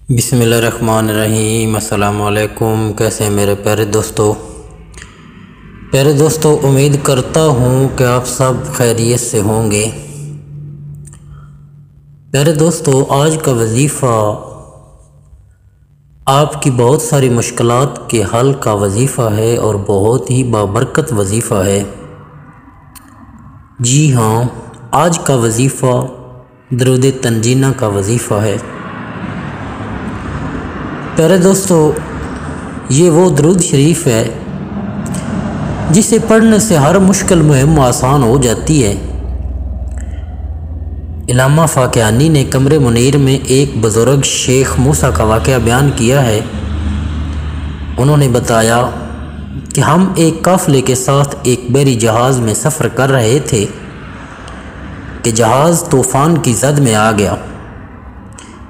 بسم اللہ الرحمن الرحیم۔ السلام علیکم۔ کیسے میرے پیارے دوستو امید کرتا ہوں کہ آپ سب خیریت سے ہوں گے۔ پیارے دوستو، آج کا وظیفہ آپ کی بہت ساری مشکلات کے حل کا وظیفہ ہے اور بہت ہی بابرکت وظیفہ ہے۔ جی ہاں، آج کا وظیفہ درود تنجینہ کا وظیفہ ہے۔ پیارے دوستو، یہ وہ درود شریف ہے جسے پڑھنے سے ہر مشکل مہم آسان ہو جاتی ہے۔ علامہ فاقیانی نے قمر منیر میں ایک بزرگ شیخ موسیٰ کا واقعہ بیان کیا ہے۔ انہوں نے بتایا کہ ہم ایک قافلے کے ساتھ ایک بحری جہاز میں سفر کر رہے تھے کہ جہاز طوفان کی زد میں آ گیا۔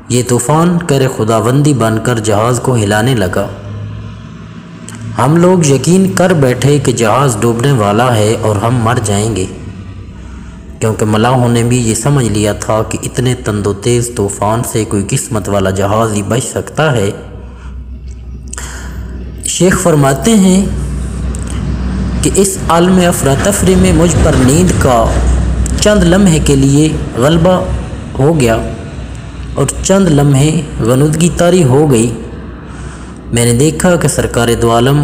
یہ طوفان کر خداوندی بن کر جہاز کو ہلانے لگا۔ ہم لوگ یقین کر بیٹھے کہ جہاز ڈوبنے والا ہے اور ہم مر جائیں گے، کیونکہ ملاحوں نے بھی یہ سمجھ لیا تھا کہ اتنے تند و تیز طوفان سے کوئی قسمت والا جہاز ہی بچ سکتا ہے۔ شیخ فرماتے ہیں کہ اس عالم افراتفری میں مجھ پر نیند کا چند لمحے کے لیے غلبہ ہو گیا اور چند لمحے غنودگی طاری ہو گئی۔ میں نے دیکھا کہ سرکار دو عالم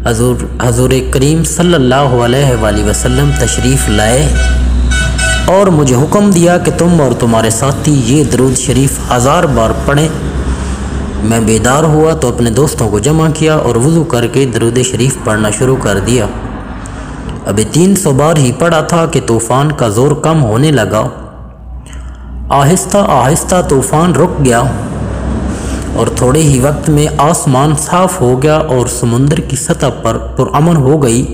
حضور کریم صلی اللہ علیہ وآلہ وسلم تشریف لائے اور مجھے حکم دیا کہ تم اور تمہارے ساتھی یہ درود شریف 1000 بار پڑھیں۔ میں بیدار ہوا تو اپنے دوستوں کو جمع کیا اور وضو کر کے درود شریف پڑھنا شروع کر دیا۔ ابھی 300 بار ہی پڑھا تھا کہ طوفان کا زور کم ہونے لگا۔ آہستہ آہستہ طوفان رک گیا اور تھوڑے ہی وقت میں آسمان صاف ہو گیا اور سمندر کی سطح پر پرامن ہو گئی۔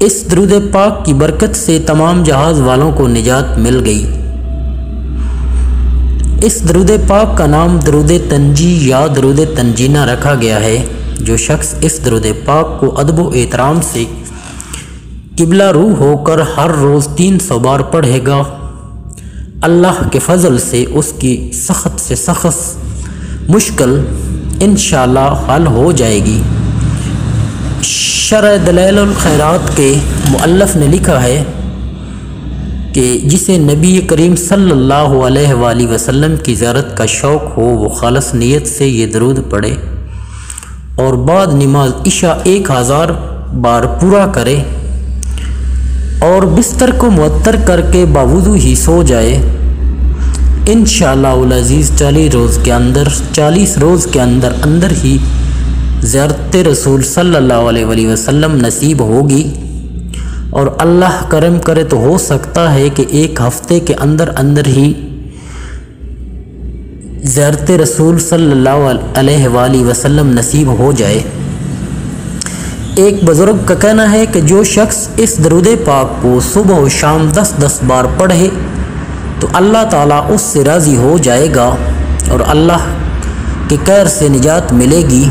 اس درود پاک کی برکت سے تمام جہاز والوں کو نجات مل گئی۔ اس درود پاک کا نام درود تنجی یا درود تنجینہ رکھا گیا ہے۔ جو شخص اس درود پاک کو ادب و احترام سے قبلہ رو ہو کر ہر روز 300 بار پڑھے گا، اللہ کے فضل سے اس کی سخت سے سخت مشکل انشاءاللہ حل ہو جائے گی۔ شرح دلائل الخیرات کے مؤلف نے لکھا ہے کہ جسے نبی کریم صلی اللہ علیہ وآلہ وسلم کی زیارت کا شوق ہو وہ خالص نیت سے یہ درود پڑھے اور بعد نماز عشاء 1000 بار پورا کرے اور بستر کو معطر کر کے باوضو ہی سو جائے۔ انشاءاللہ العزیز 40 روز کے اندر ہی زیارت رسول صلی اللہ علیہ وآلہ وسلم نصیب ہوگی، اور اللہ کرم کرے تو ہو سکتا ہے کہ ایک ہفتے کے اندر ہی زیارت رسول صلی اللہ علیہ وآلہ وسلم نصیب ہو جائے۔ ایک بزرگ کا کہنا ہے کہ جو شخص اس درود پاک کو صبح و شام 10 بار پڑھے تو اللہ تعالیٰ اس سے راضی ہو جائے گا اور اللہ کے قہر سے نجات ملے گی۔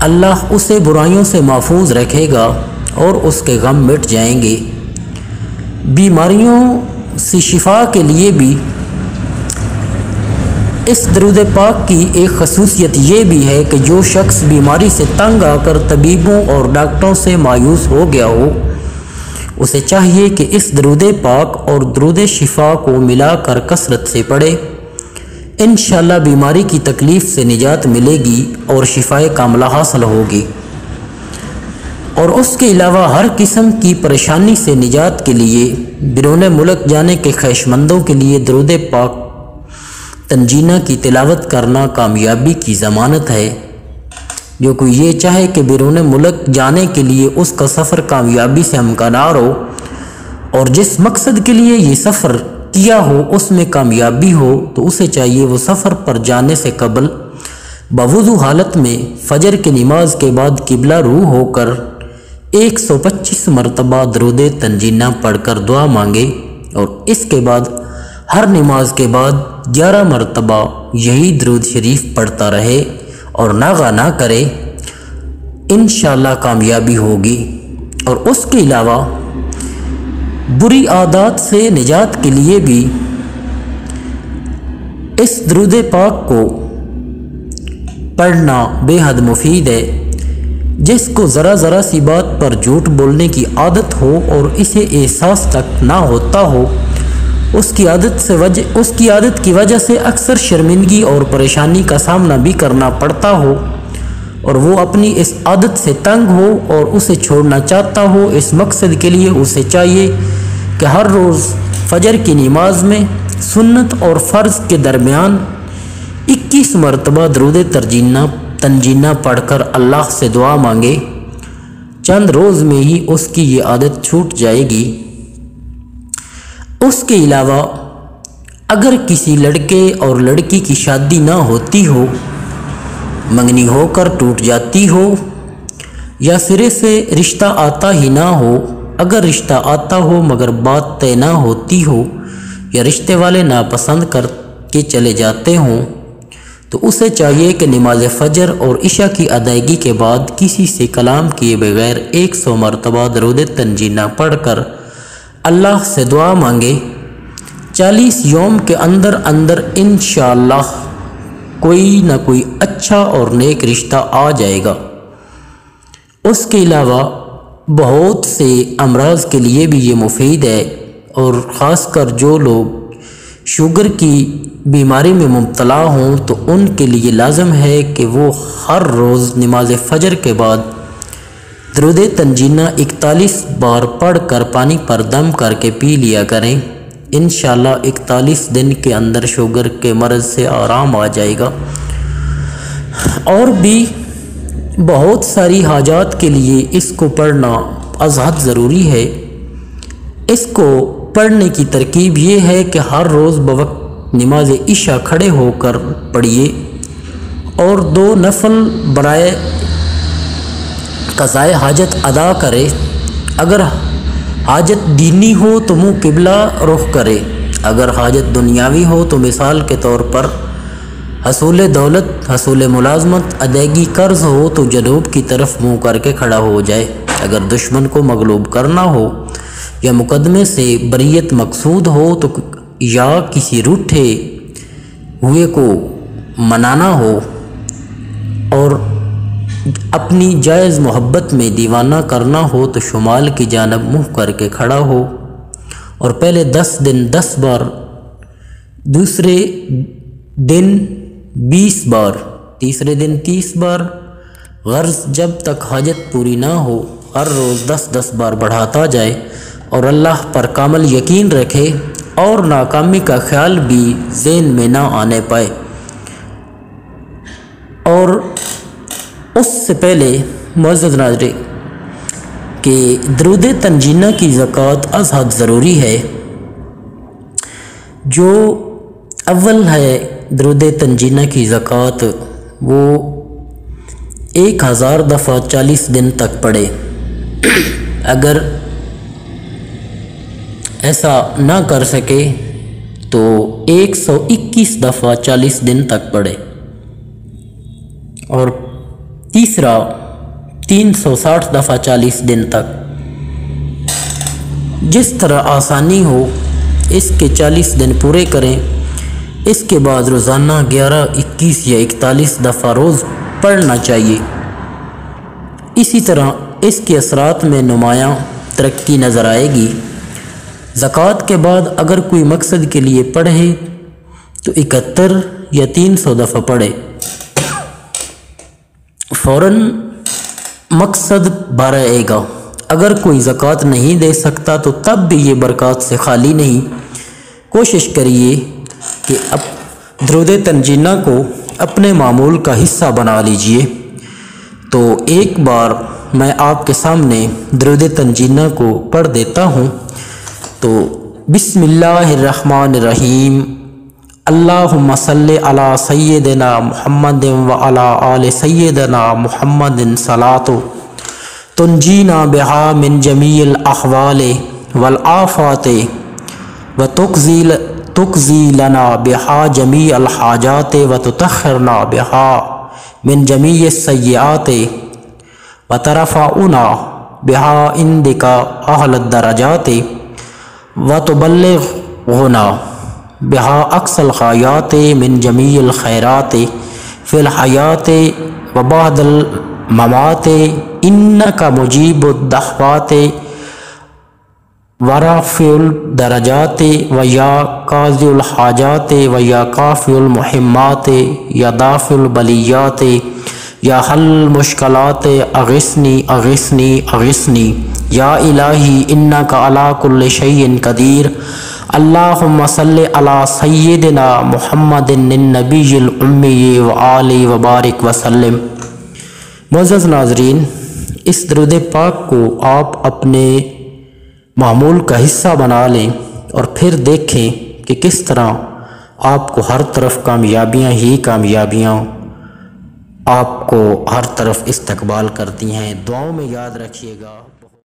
اللہ اسے برائیوں سے محفوظ رکھے گا اور اس کے غم مٹ جائیں گے۔ بیماریوں سے شفا کے لیے بھی اس درود پاک کی ایک خصوصیت یہ بھی ہے کہ جو شخص بیماری سے تنگ آ کر طبیبوں اور ڈاکٹروں سے مایوس ہو گیا ہو، اسے چاہیے کہ اس درود پاک اور درود شفا کو ملا کر کثرت سے پڑھے۔ انشاءاللہ بیماری کی تکلیف سے نجات ملے گی اور شفاء کاملہ حاصل ہوگی، اور اس کے علاوہ ہر قسم کی پریشانی سے نجات کے لیے بیرون ملک جانے کے خواہشمندوں کے لیے درود پاک تنجینہ کی تلاوت کرنا کامیابی کی ضمانت ہے۔ جو کوئی یہ چاہے کہ بیرون ملک جانے کے لیے اس کا سفر کامیابی سے ہمکنار ہو اور جس مقصد کے لیے یہ سفر کیا ہو اس میں کامیابی ہو، تو اسے چاہیے وہ سفر پر جانے سے قبل باوضو حالت میں فجر کی نماز کے بعد قبلہ رو ہو کر 125 مرتبہ درود تنجینہ پڑھ کر دعا مانگے اور اس کے بعد ہر نماز کے بعد 11 مرتبہ یہی درود شریف پڑھتا رہے اور ناغہ نہ کرے۔ انشاءاللہ کامیابی ہوگی۔ اور اس کے علاوہ بری عادات سے نجات کے لیے بھی اس درود پاک کو پڑھنا بے حد مفید ہے۔ جس کو ذرا ذرا سی بات پر جھوٹ بولنے کی عادت ہو اور اسے احساس تک نہ ہوتا ہو، اس کی عادت کی وجہ سے اکثر شرمندگی اور پریشانی کا سامنا بھی کرنا پڑتا ہو، اور وہ اپنی اس عادت سے تنگ ہو اور اسے چھوڑنا چاہتا ہو، اس مقصد کے لیے اسے چاہیے کہ ہر روز فجر کی نماز میں سنت اور فرض کے درمیان 21 مرتبہ درود تنجینہ پڑھ کر اللہ سے دعا مانگے۔ چند روز میں ہی اس کی یہ عادت چھوٹ جائے گی۔ اس کے علاوہ اگر کسی لڑکے اور لڑکی کی شادی نہ ہوتی ہو، منگنی ہو کر ٹوٹ جاتی ہو، یا سرے سے رشتہ آتا ہی نہ ہو، اگر رشتہ آتا ہو مگر بات طے نہ ہوتی ہو، یا رشتے والے ناپسند کر کے چلے جاتے ہوں، تو اسے چاہیے کہ نماز فجر اور عشاء کی ادائیگی کے بعد کسی سے کلام کیے بغیر 100 مرتبہ درود تنجینہ پڑھ کر اللہ سے دعا مانگے۔ 40 یوم کے اندر انشاءاللہ کوئی نہ کوئی اچھا اور نیک رشتہ آ جائے گا۔ اس کے علاوہ بہت سے امراض کے لیے بھی یہ مفید ہے، اور خاص کر جو لوگ شوگر کی بیماری میں مبتلا ہوں تو ان کے لیے لازم ہے کہ وہ ہر روز نماز فجر کے بعد درود تنجینہ 41 بار پڑھ کر پانی پر دم کر کے پی لیا کریں۔ انشاءاللہ 41 دن کے اندر شوگر کے مرض سے آرام آ جائے گا۔ اور بھی بہت ساری حاجات کے لیے اس کو پڑھنا از حد ضروری ہے۔ اس کو پڑھنے کی ترکیب یہ ہے کہ ہر روز بوقت نماز عشاء کھڑے ہو کر پڑھیے، اور 2 نفل برائے قضائے حاجت ادا کرے۔ اگر حاجت دینی ہو تو منہ قبلہ رخ کرے، اگر حاجت دنیاوی ہو تو مثال کے طور پر حصول دولت، حصول ملازمت، ادائیگی قرض ہو تو جنوب کی طرف منہ کر کے کھڑا ہو جائے۔ اگر دشمن کو مغلوب کرنا ہو یا مقدمے سے بریت مقصود ہو تو یا کسی روٹھے ہوئے کو منانا ہو اور اپنی جائز محبت میں دیوانہ کرنا ہو تو شمال کی جانب منہ کر کے کھڑا ہو، اور پہلے 10 دن 10 بار، دوسرے دن 20 بار، تیسرے دن 30 بار، غرض جب تک حاجت پوری نہ ہو ہر روز 10 بار بڑھاتا جائے، اور اللہ پر کامل یقین رکھے اور ناکامی کا خیال بھی ذہن میں نہ آنے پائے۔ اور اس سے پہلے معزز ناظرین کہ درود تنجینہ کی زکوٰۃ از حد ضروری ہے۔ جو اول ہے درود تنجینہ کی زکوٰۃ، وہ 1000 دفعہ 40 دن تک پڑھے۔ اگر ایسا نہ کر سکے تو 121 دفعہ 40 دن تک پڑھے، اور تیسرا 360 دفعہ 40 دن تک۔ جس طرح آسانی ہو اس کے 40 دن پورے کریں۔ اس کے بعد روزانہ 11، 21 یا 41 دفعہ روز پڑھنا چاہیے۔ اسی طرح اس کے اثرات میں نمایاں ترقی نظر آئے گی۔ زکوٰۃ کے بعد اگر کوئی مقصد کے لیے پڑھے تو 71 یا 300 دفعہ پڑھے، فوراً مقصد بھر آئے گا۔ اگر کوئی زکوٰۃ نہیں دے سکتا تو تب بھی یہ برکات سے خالی نہیں۔ کوشش کریے کہ اب درود تنجینہ کو اپنے معمول کا حصہ بنا لیجئے۔ تو ایک بار میں آپ کے سامنے درود تنجینہ کو پڑھ دیتا ہوں۔ تو بسم اللہ الرحمن الرحیم، اللہم صلی علی سیدنا محمد وعلی آل سیدنا محمد صلاۃ تنجینا بہا من جمیع الاحوال والآفات وتقضی لنا بہا جمیع الحاجات وتطہرنا بہا من جمیع السیئات وترفعنا بہا عندک اعلی الدرجات وتبلغنا بہا اکثل خایات من جمیع الخیرات فی الحیات و بعد الممات انکا مجیب الدعوات ورافع الدرجات و یا قاضی الحاجات و یا کافی المحمات یا دافع البلیات یا حل المشکلات اغثنی اغثنی اغثنی یا الہی انکا علی کل شیء قدیر اللہم صلی علی سیدنا محمد النبی الامی و آلہ و بارک وسلم۔ معزز ناظرین، اس درود پاک کو آپ اپنے معمول کا حصہ بنا لیں اور پھر دیکھیں کہ کس طرح آپ کو ہر طرف کامیابیاں ہی کامیابیاں آپ کو ہر طرف استقبال کرتی ہیں۔ دعاؤں میں یاد رکھیے گا۔